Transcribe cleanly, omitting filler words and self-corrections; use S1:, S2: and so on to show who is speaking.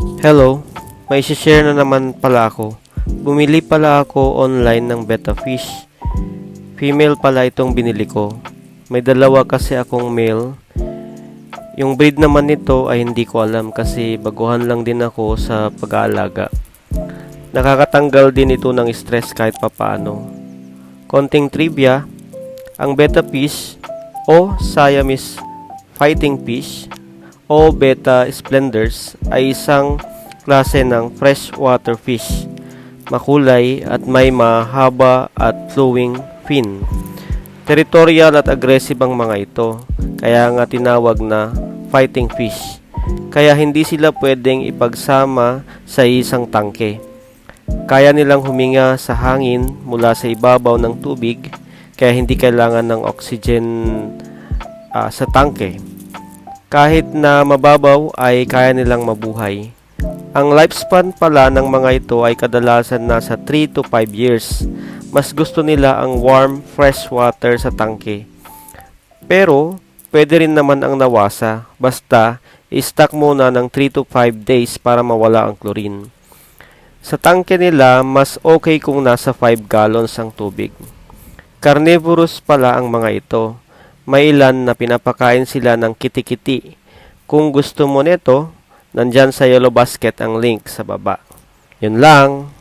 S1: Hello, may share na naman pala ako. Bumili pala ako online ng betta fish. Female pala itong binili ko. May dalawa kasi akong male. Yung breed naman nito ay hindi ko alam kasi baguhan lang din ako sa pag-aalaga. Nakakatanggal din ito ng stress kahit papaano. Konting trivia, ang betta fish o Siamese fighting fish o betta splendors ay isang klase ng freshwater fish. Makulay at may mahaba at flowing fin. Territorial at aggressive ang mga ito, kaya nga tinawag na fighting fish. Kaya hindi sila pwedeng ipagsama sa isang tangke. Kaya nilang huminga sa hangin mula sa ibabaw ng tubig, kaya hindi kailangan ng oxygen sa tangke. Kahit na mababaw ay kaya nilang mabuhay. Ang lifespan pala ng mga ito ay kadalasan nasa 3 to 5 years. Mas gusto nila ang warm, fresh water sa tangke. Pero, pwede rin naman ang nawasa. Basta, i-stock muna ng 3 to 5 days para mawala ang chlorine. Sa tangke nila, mas okay kung nasa 5 gallons ang tubig. Carnivorous pala ang mga ito. May ilan na pinapakain sila ng kitikiti. Kung gusto mo nito, nandyan sa yellow basket ang link sa baba. Yun lang.